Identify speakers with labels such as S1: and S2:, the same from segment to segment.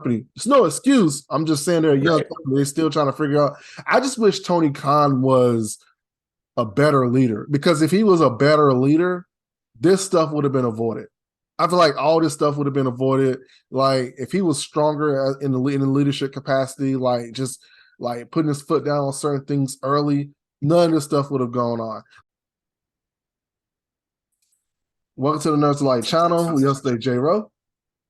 S1: company. It's no excuse. I'm just saying they're a young company. They're still trying to figure out. I just wish Tony Khan was a better leader, because if he was a better leader, this stuff would have been avoided. I feel like all this stuff would have been avoided. Like if he was stronger in the leadership capacity, like just like putting his foot down on certain things early, none of this stuff would have gone on. Welcome to the Nerds Light channel. We yesterday J-Ro.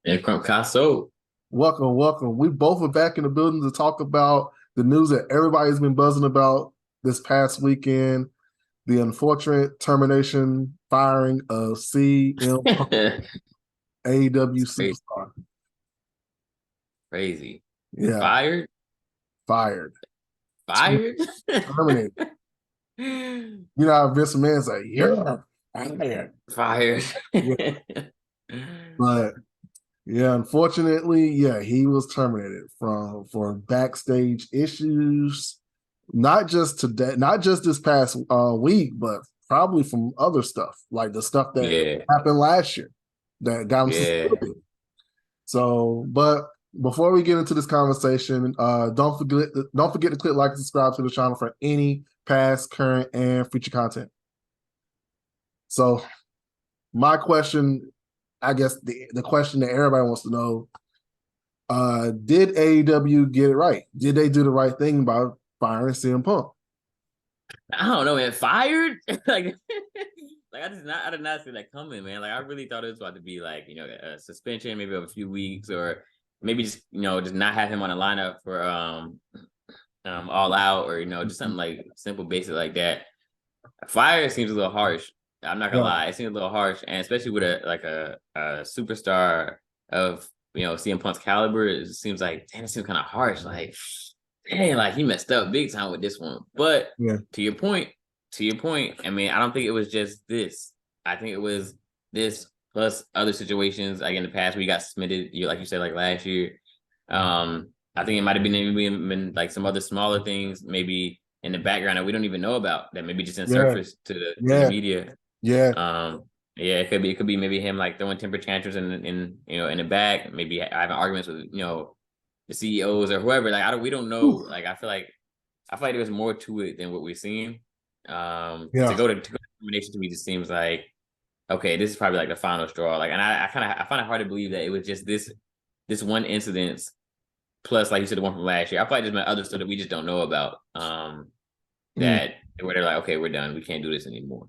S2: And from Caso.
S1: Welcome. We both are back in the building to talk about the news that everybody's been buzzing about this past weekend. The unfortunate termination, firing of CM AEW superstar.
S2: Crazy.
S1: Yeah.
S2: Fired.
S1: Terminated. You know how Vince McMahon's like, yeah,
S2: fired.
S1: Yeah. But yeah, unfortunately, yeah, he was terminated for backstage issues. Not just today, not just this past week, but probably from other stuff, like the stuff that happened last year that got him suspended. So, but before we get into this conversation, don't forget to click like and subscribe to the channel for any past, current, and future content. So, my question, I guess the question that everybody wants to know, did AEW get it right? Did they do the right thing by firing CM Punk?
S2: I don't know, man. Fired? like I did not see that coming, man. Like I really thought it was about to be like, a suspension, maybe of a few weeks, or maybe just just not have him on the lineup for All Out, or just something like simple, basic like that. Fire seems a little harsh. I'm not gonna lie, it seems a little harsh, and especially with a superstar of CM Punk's caliber, it seems like it seems kind of harsh. Like, dang, like he messed up big time with this one. But to your point, I mean, I don't think it was just this. I think it was this plus other situations like in the past where you got suspended, like you said, like last year. I think it might have been like some other smaller things, maybe in the background that we don't even know about, that maybe just didn't surface to the media. It could be maybe him like throwing temper tantrums in the back, maybe having arguments with the CEOs or whoever. Like we don't know. Like I feel like there was more to it than what we're seeing. To go to termination to me just seems like, okay, this is probably like the final straw. Like, and I find it hard to believe that it was just this one incident, plus like you said, the one from last year. I probably just meant other stuff that we just don't know about. That where they're like, okay, we're done. We can't do this anymore.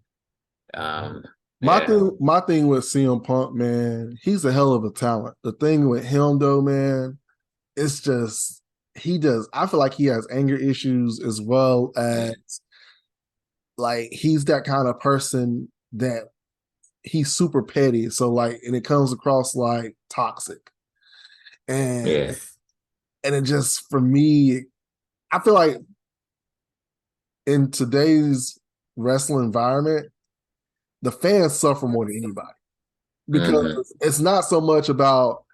S1: My thing with CM Punk, man, he's a hell of a talent. The thing with him though, man, it's just I feel like he has anger issues as well as like he's that kind of person that he's super petty. So like, and it comes across like toxic. And it just, for me, I feel like in today's wrestling environment, the fans suffer more than anybody, because it's not so much about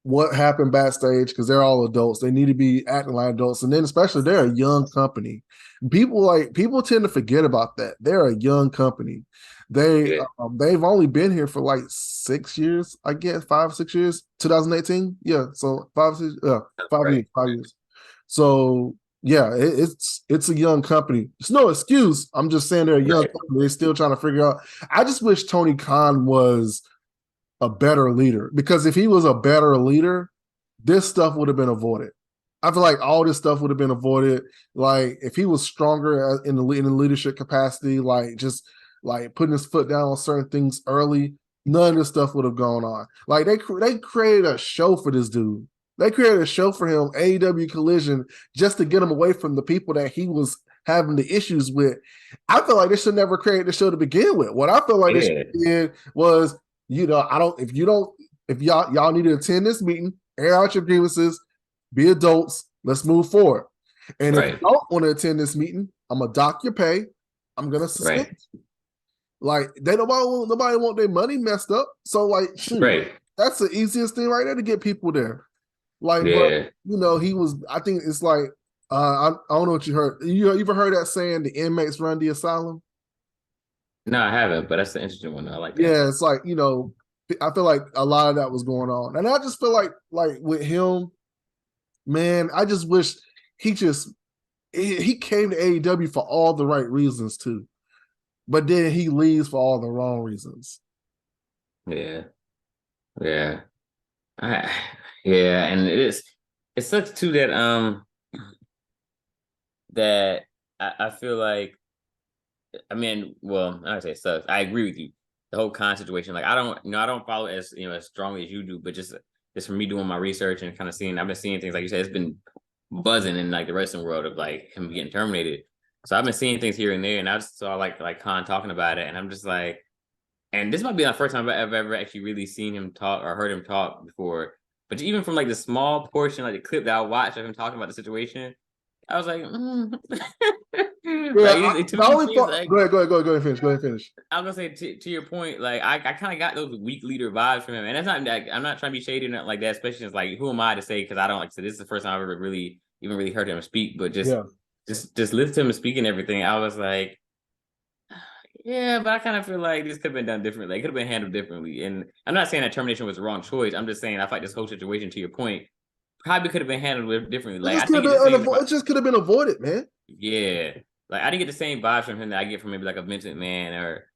S1: what happened backstage, because they're all adults. They need to be acting like adults. And then especially they're a young company. People tend to forget about that. They're a young company. They've only been here for like 6 years, I guess, 5, 6 years. 2018. Yeah. So 5 years. So yeah, it's a young company. It's no excuse. I'm just saying they're a young company. They're still trying to figure out. I just wish Tony Khan was a better leader, because if he was a better leader, this stuff would have been avoided. I feel like all this stuff would have been avoided. Like if he was stronger in the leadership capacity, like just like putting his foot down on certain things early, none of this stuff would have gone on. Like they created a show for this dude. They created a show for him, AEW Collision, just to get him away from the people that he was having the issues with. I feel like they should never create the show to begin with. What I feel like they did was, if y'all need to attend this meeting, air out your grievances, be adults, let's move forward. And if you don't want to attend this meeting, I'm gonna dock your pay. I'm gonna suspend you. Like nobody want their money messed up. So like, shoot, that's the easiest thing right there to get people there. Like, but he was. I think it's like, I don't know what you heard. You ever heard that saying, "The inmates run the asylum"?
S2: No, I haven't, but that's an interesting one. I like that.
S1: Yeah, it's like I feel like a lot of that was going on, and I just feel like with him, man, I just wish he came to AEW for all the right reasons too, but then he leaves for all the wrong reasons.
S2: Yeah, yeah, I, yeah, and it sucks too that that I feel like, I mean, well, I say it sucks. I agree with you. The whole con situation, like I don't follow it as as strongly as you do, but just from me doing my research and kind of seeing, I've been seeing things like you said, it's been buzzing in like the wrestling world of like him getting terminated. So I've been seeing things here and there, and I just saw like Khan talking about it, and I'm just like, and this might be the first time I've ever actually really seen him talk or heard him talk before. But even from like the small portion, like the clip that I watched of him talking about the situation, I was like,
S1: Yeah,
S2: like to
S1: the
S2: me,
S1: only
S2: seems
S1: part.
S2: like,
S1: Go ahead, finish. Go ahead, finish.
S2: I was gonna say to your point, like I kind of got those weak leader vibes from him, and that's not like, I'm not trying to be shady or nothing like that. Especially since like, who am I to say? Because I don't, like I said, this is the first time I've ever really heard him speak. But
S1: Yeah,
S2: just listen to him speak and everything. I was like, yeah, but I kind of feel like this could have been done differently. It could have been handled differently. And I'm not saying that termination was the wrong choice. I'm just saying I feel like this whole situation, to your point, probably could have been handled differently.
S1: it
S2: Like
S1: just
S2: I
S1: could have
S2: didn't get the same.
S1: been it just could have been avoided, man.
S2: Yeah. Like I didn't get the same vibes from him that I get from maybe like a Vince McMahon or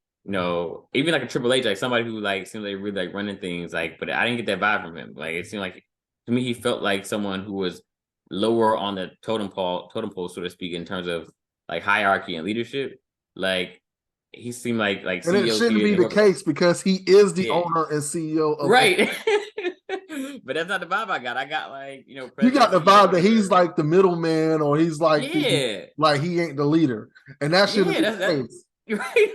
S2: even like a Triple H, like somebody who like seems like really like running things. Like, but I didn't get that vibe from him. Like it seemed like, to me, he felt like someone who was lower on the totem pole, so to speak, in terms of like hierarchy and leadership. Like he seemed like
S1: And it
S2: CEOs
S1: shouldn't
S2: here,
S1: be
S2: they
S1: the
S2: work.
S1: case because he is the
S2: Yeah.
S1: owner and CEO of.
S2: Right. But that's not the vibe I got. I got like,
S1: You got
S2: president,
S1: the vibe that
S2: CEOs,
S1: he's
S2: or
S1: like the middleman, or he's
S2: yeah.
S1: like he ain't the leader, and that shouldn't
S2: Yeah,
S1: be
S2: that's
S1: the
S2: that.
S1: case.
S2: Right.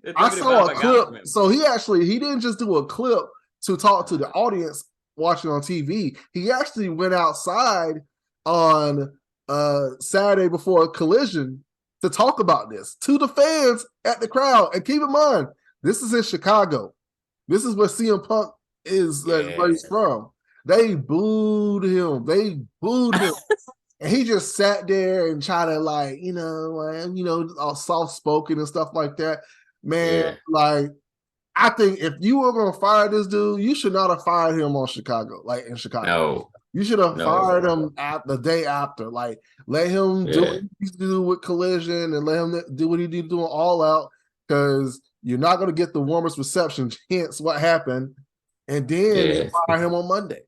S2: That's
S1: I
S2: definitely the
S1: saw
S2: vibe
S1: a
S2: I got
S1: clip.
S2: from him.
S1: So he didn't just do a clip to talk to the audience watching on TV. He actually went outside on Saturday before a Collision to talk about this to the fans at the crowd. And keep in mind, this is in Chicago. This is where CM Punk is, where
S2: Yeah.
S1: he's from. They booed him. And he just sat there and tried to all soft spoken and stuff like that. Man,
S2: Yeah.
S1: like I think if you were gonna fire this dude, you should not have fired him in Chicago.
S2: No.
S1: You should have
S2: No.
S1: fired him at the day after. Like, let him do what
S2: Yeah.
S1: he needs to do with Collision and let him do what he needs to do All Out, because you're not going to get the warmest reception. Hence what happened. And then you
S2: Yeah.
S1: fire him on Monday.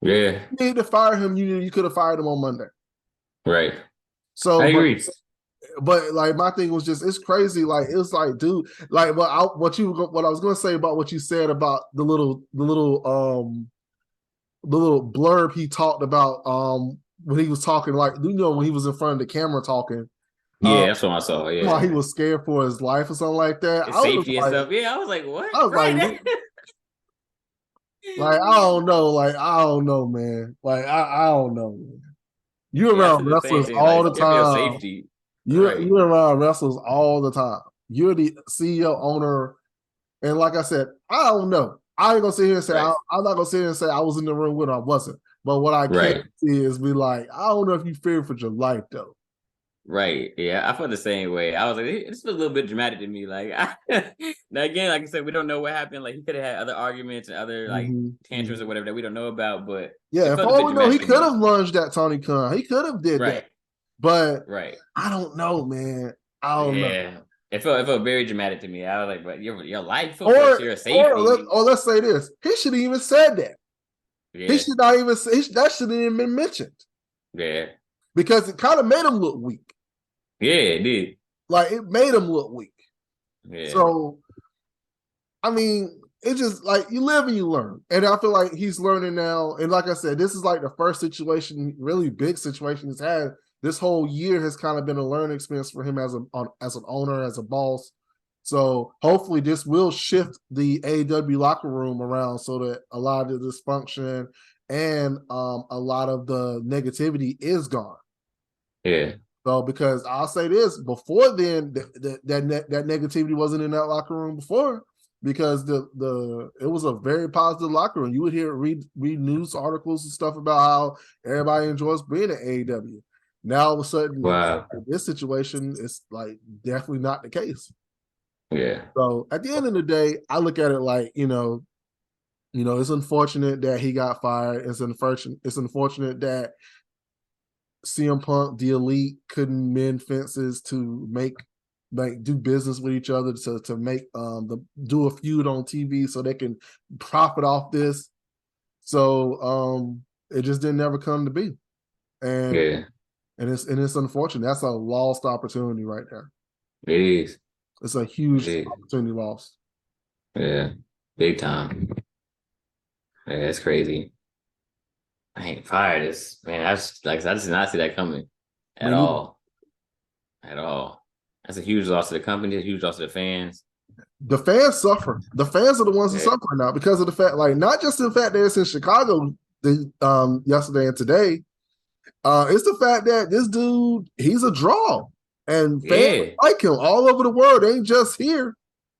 S2: Yeah.
S1: You need to fire him. You could have fired him on Monday.
S2: Right. I
S1: So,
S2: agree.
S1: but like my thing was just, it's crazy. Like it's like, dude, like what I was going to say about what you said about the little blurb he talked about when he was talking, like when he was in front of the camera talking.
S2: Yeah, that's what I saw.
S1: While he
S2: Yeah.
S1: was scared for his life or something like that.
S2: It's safety and stuff. Yeah, I was like, what?
S1: I was
S2: Right.
S1: like, I don't know, man. Like I don't know, man. You're
S2: Yeah, I
S1: around
S2: said the same
S1: wrestlers
S2: thing. Like,
S1: all
S2: it's
S1: the
S2: scared for your
S1: time.
S2: safety.
S1: You're
S2: Right.
S1: you're around wrestlers all the time. You're the CEO owner, and like I said, I don't know. I ain't gonna sit here and say
S2: Right.
S1: I'm not gonna sit here and say I was in the room when I wasn't. But what I can
S2: Right.
S1: see is be like, I don't know if you fear for your life though.
S2: Right. Yeah, I felt the same way. I was like, this was a little bit dramatic to me. Like, now again, like I said, we don't know what happened. Like, he could have had other arguments and other like tantrums or whatever that we don't know about. But it
S1: Yeah,
S2: felt
S1: for
S2: a
S1: all
S2: bit
S1: we know, he
S2: dramatic to
S1: could have
S2: me.
S1: lunged at Tony Khan. He could have did that.
S2: Right.
S1: But
S2: Right.
S1: I don't know, man. I don't know.
S2: Yeah. It felt very dramatic to me. I was like, but your life for your
S1: Or
S2: safety.
S1: let's say this. He should have even said that. He
S2: Yeah.
S1: should not even say that shouldn't even been mentioned.
S2: Yeah.
S1: Because it kind of made him look weak.
S2: Yeah, it did.
S1: Like it made him look weak.
S2: Yeah.
S1: So I mean, it's just like you live and you learn. And I feel like he's learning now. And like I said, this is like the first situation, really big situation he's had. This whole year has kind of been a learning experience for him as an owner, as a boss. So hopefully this will shift the AEW locker room around so that a lot of the dysfunction and a lot of the negativity is gone.
S2: Yeah.
S1: So because I'll say this, before then, that negativity wasn't in that locker room before, because it was a very positive locker room. You would read news articles and stuff about how everybody enjoys being at AEW. Now all of a sudden,
S2: Wow.
S1: this situation is like definitely not the case.
S2: Yeah.
S1: So at the end of the day, I look at it like, it's unfortunate that he got fired. It's unfortunate that CM Punk, the Elite, couldn't mend fences to do business with each other to make do a feud on TV so they can profit off this. So it just didn't ever come to be. And
S2: Yeah.
S1: it's unfortunate. That's a lost opportunity right there.
S2: It is.
S1: It's a
S2: It
S1: huge
S2: is.
S1: opportunity lost.
S2: Yeah. Big time. Yeah, it's crazy. I ain't fired this man. That's like I just did not see that coming at
S1: Me neither.
S2: all. At all. That's a huge loss to the company, a huge loss to the fans.
S1: The fans suffer. The fans are the ones who
S2: Yeah.
S1: suffer now because of the fact, like, not just the fact that it's in Chicago yesterday and today. It's the fact that this dude, he's a draw, and fans
S2: Yeah.
S1: like him all over the world. They ain't just here.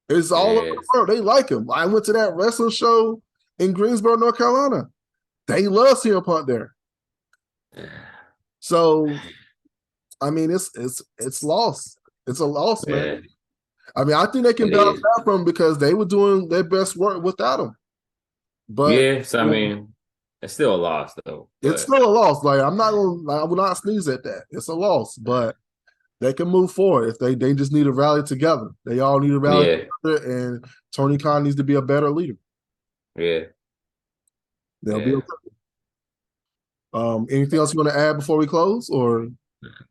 S1: It's all over the
S2: Yes.
S1: world. They like him. I went to that wrestling show in Greensboro, North Carolina. They love CM Punk there. So, I mean, it's lost. It's a loss, man.
S2: Yeah.
S1: I mean, I think they can
S2: It
S1: bounce
S2: is.
S1: back from him because they were doing their best work without him. But
S2: Yeah. So I mean, it's still a loss though.
S1: it's
S2: But
S1: still a loss. Like, I will not sneeze at that. It's a loss, but they can move forward if they just need to rally together. They all need to rally
S2: yeah.
S1: together, and Tony Khan needs to be a better leader.
S2: Yeah.
S1: They'll be
S2: Yeah.
S1: okay. Anything else you want to add before we close, or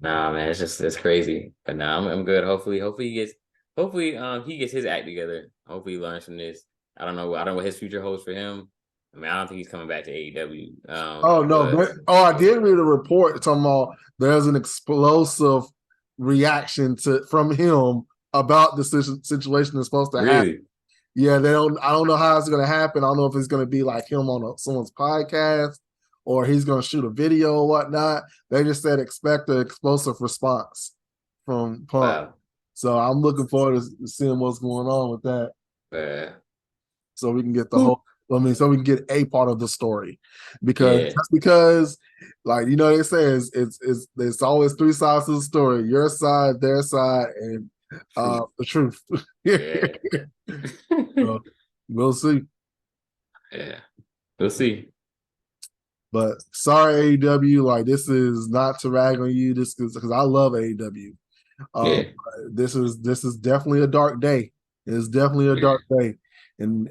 S2: Nah, man, it's crazy. But nah, I'm good. Hopefully he gets his act together. Hopefully he learns from this. I don't know what his future holds for him. I mean, I don't think he's coming back to AEW.
S1: oh no,
S2: But
S1: I did read a report talking about there's an explosive reaction from him about the situation that's supposed to happen.
S2: really,
S1: Yeah, they don't. I don't know how it's going to happen. I don't know if it's going to be like him on someone's podcast or he's going to shoot a video or whatnot. They just said expect an explosive response from Punk.
S2: wow.
S1: So I'm looking forward to seeing what's going on with that.
S2: Uh,
S1: So we can get the whole. I mean, so we can get a part of the story, because
S2: yeah,
S1: just because, like, they say it's always three sides to the story: your side, their side, and the truth.
S2: yeah,
S1: So we'll see.
S2: yeah. We'll see.
S1: But sorry, AEW. Like, this is not to rag on you. This is because I love AEW.
S2: Yeah,
S1: This is definitely a dark day. It's definitely a
S2: yeah,
S1: dark day, and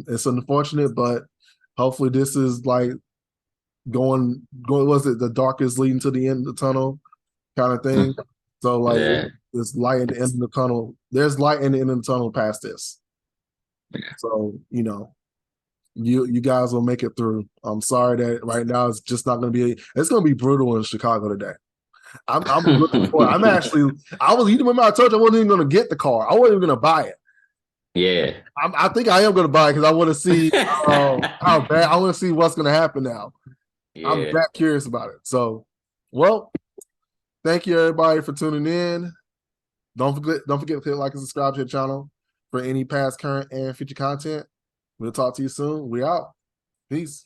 S1: it's unfortunate, but hopefully this is like going. Was it the darkest leading to the end of the tunnel kind of thing? So like
S2: yeah.
S1: it's light at the end of the tunnel. There's light in the end of the tunnel past this. So you guys will make it through. I'm sorry that right now it's just not going to be. It's going to be brutal in Chicago today. I'm looking for. I'm actually. I was. You remember I told you I wasn't even going to get the car. I wasn't even going to buy it.
S2: Yeah.
S1: I think I am going to buy it because I want to see how bad. I want to see what's going to happen now. I'm
S2: Yeah.
S1: that curious about it. So, well, thank you everybody for tuning in. Don't forget to hit like and subscribe to the channel for any past, current, and future content. We'll talk to you soon. We out. Peace.